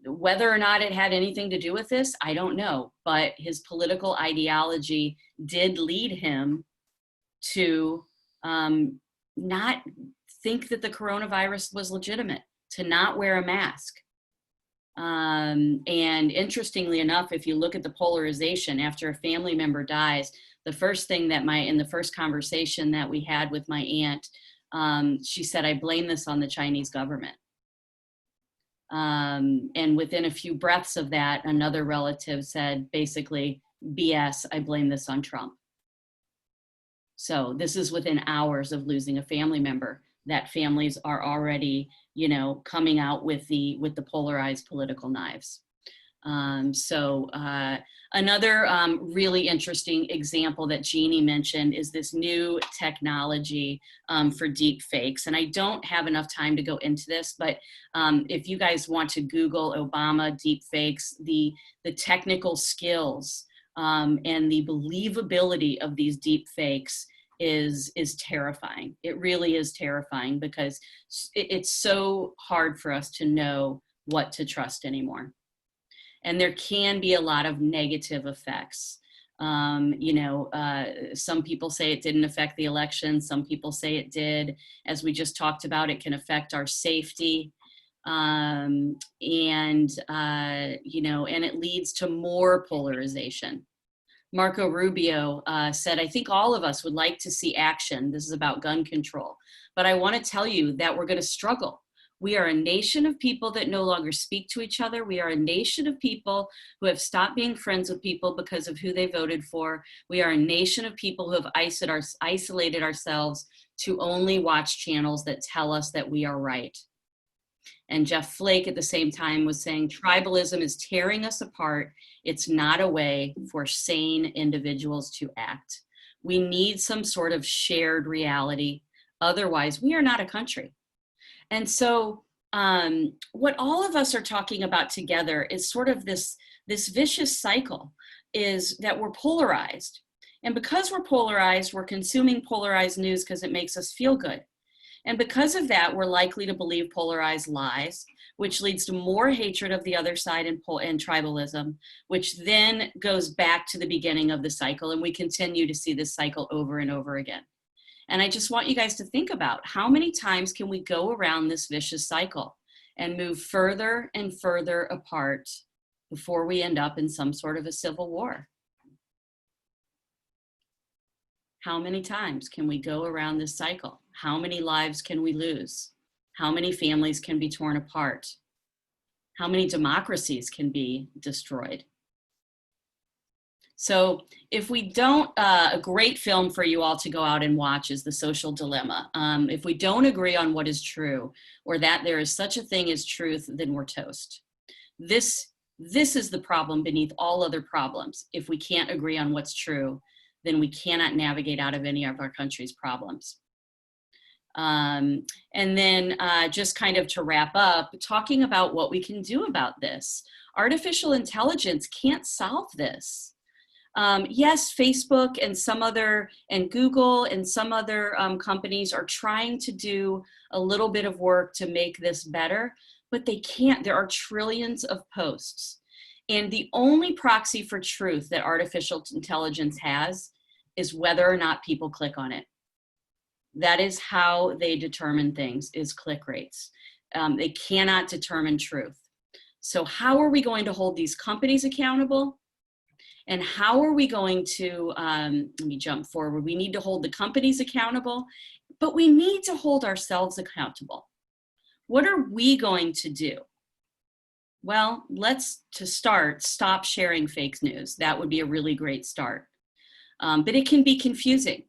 whether or not it had anything to do with this, I don't know. But his political ideology did lead him to not think that the coronavirus was legitimate, to not wear a mask. And interestingly enough, if you look at the polarization, after a family member dies, the first thing that in the first conversation that we had with my aunt, she said, I blame this on the Chinese government. And within a few breaths of that, another relative said, basically, BS, I blame this on Trump. So this is within hours of losing a family member, that families are already, coming out with the polarized political knives. Another really interesting example that Jeannie mentioned is this new technology for deep fakes. And I don't have enough time to go into this, but if you guys want to Google Obama deep fakes, the technical skills and the believability of these deep fakes is terrifying. It really is terrifying, because it's so hard for us to know what to trust anymore. And there can be a lot of negative effects. Some people say it didn't affect the election. Some people say it did. As we just talked about, it can affect our safety. And it leads to more polarization. Marco Rubio said, I think all of us would like to see action. This is about gun control. But I want to tell you that we're going to struggle. We are a nation of people that no longer speak to each other. We are a nation of people who have stopped being friends with people because of who they voted for. We are a nation of people who have isolated ourselves to only watch channels that tell us that we are right. And Jeff Flake at the same time was saying, tribalism is tearing us apart. It's not a way for sane individuals to act. We need some sort of shared reality. Otherwise, we are not a country. And so what all of us are talking about together is sort of this vicious cycle, is that we're polarized. And because we're polarized, we're consuming polarized news because it makes us feel good. And because of that, we're likely to believe polarized lies, which leads to more hatred of the other side and tribalism, which then goes back to the beginning of the cycle. And we continue to see this cycle over and over again. And I just want you guys to think about, how many times can we go around this vicious cycle and move further and further apart before we end up in some sort of a civil war? How many times can we go around this cycle? How many lives can we lose? How many families can be torn apart? How many democracies can be destroyed? So if we don't, a great film for you all to go out and watch is The Social Dilemma. If we don't agree on what is true, or that there is such a thing as truth, then we're toast. This is the problem beneath all other problems. If we can't agree on what's true, then we cannot navigate out of any of our country's problems. And then just kind of to wrap up, talking about what we can do about this. Artificial intelligence can't solve this. Yes, Facebook and Google and some other companies are trying to do a little bit of work to make this better, but they can't. There are trillions of posts. And the only proxy for truth that artificial intelligence has is whether or not people click on it. That is how they determine things, is click rates. They cannot determine truth. So how are we going to hold these companies accountable? And how are we going to, let me jump forward. We need to hold the companies accountable, but we need to hold ourselves accountable. What are we going to do? Well, to start, stop sharing fake news. That would be a really great start. But it can be confusing.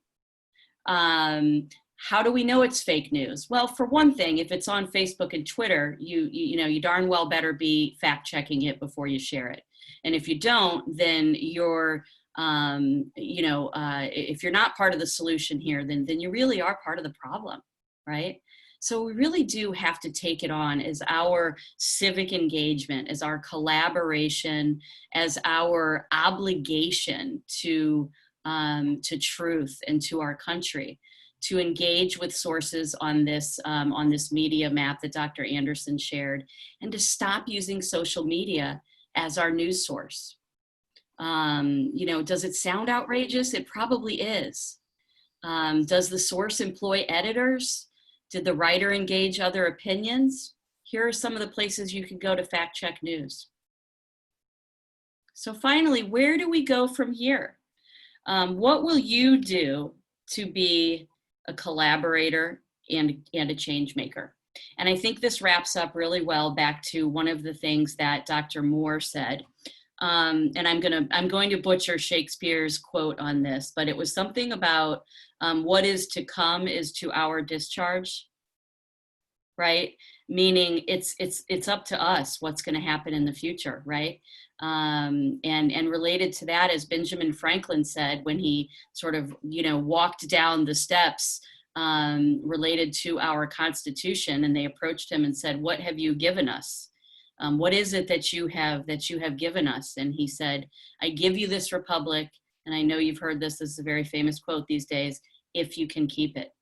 How do we know it's fake news? Well, for one thing, if it's on Facebook and Twitter, you darn well better be fact checking it before you share it. And if you don't, then you're, if you're not part of the solution here, then you really are part of the problem, right? So we really do have to take it on as our civic engagement, as our collaboration, as our obligation to truth and to our country, to engage with sources on this media map that Dr. Anderson shared, and to stop using social media as our news source. Does it sound outrageous? It probably is. Does the source employ editors? Did the writer engage other opinions? Here are some of the places you can go to fact check news. So finally, where do we go from here? What will you do to be a collaborator and a change maker? And I think this wraps up really well back to one of the things that Dr. Moore said. And I'm going to butcher Shakespeare's quote on this, but it was something about what is to come is to our discharge, right? Meaning it's up to us what's going to happen in the future, right? And related to that, as Benjamin Franklin said when he sort of walked down the steps related to our Constitution, and they approached him and said, "What have you given us? What is it that you have given us?" And he said, "I give you this republic," and I know you've heard this. This is a very famous quote these days. "If you can keep it."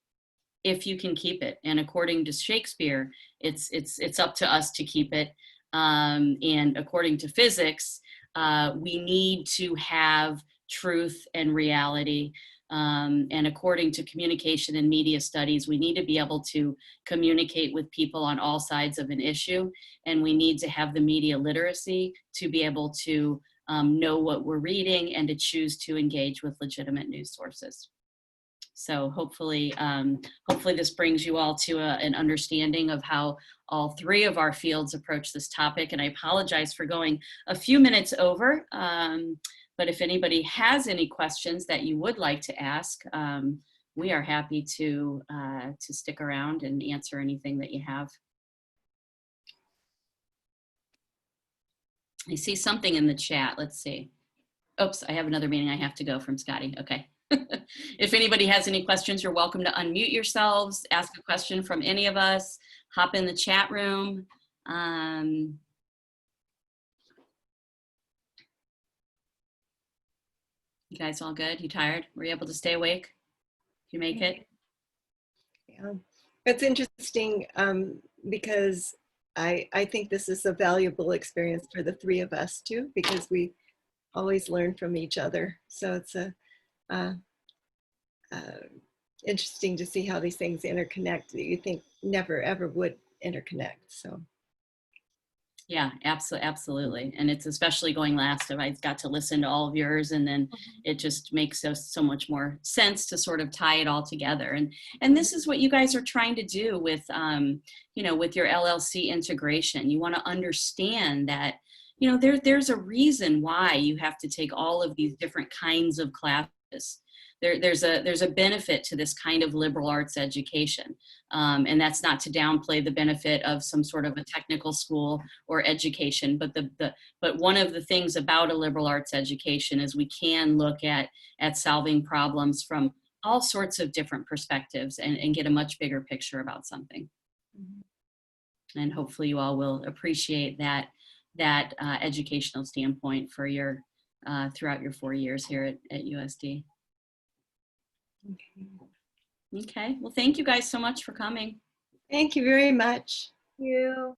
If you can keep it. And according to Shakespeare, it's up to us to keep it. And according to physics, we need to have truth and reality. And according to communication and media studies, we need to be able to communicate with people on all sides of an issue. And we need to have the media literacy to be able to know what we're reading and to choose to engage with legitimate news sources. So hopefully this brings you all to an understanding of how all three of our fields approach this topic. And I apologize for going a few minutes over, but if anybody has any questions that you would like to ask, we are happy to stick around and answer anything that you have. I see something in the chat. Let's see. Oops, I have another meeting I have to go from Scotty. Okay. If anybody has any questions, you're welcome to unmute yourselves, ask a question from any of us, hop in the chat room. You guys all good? You tired? Were you able to stay awake? Did you make it? Yeah, it's interesting because I think this is a valuable experience for the three of us too, because we always learn from each other. So it's interesting to see how these things interconnect that you think never ever would interconnect. So yeah, absolutely. And it's especially going last. I got to listen to all of yours, and then it just makes so much more sense to sort of tie it all together. And this is what you guys are trying to do with with your LLC integration. You want to understand that there's a reason why you have to take all of these different kinds of classes. There's a benefit to this kind of liberal arts education. And that's not to downplay the benefit of some sort of a technical school or education, but one of the things about a liberal arts education is we can look at solving problems from all sorts of different perspectives and get a much bigger picture about something. Mm-hmm. And hopefully you all will appreciate that educational standpoint for your throughout your 4 years here at USD. Okay. Well, thank you guys so much for coming. thank you very much. You.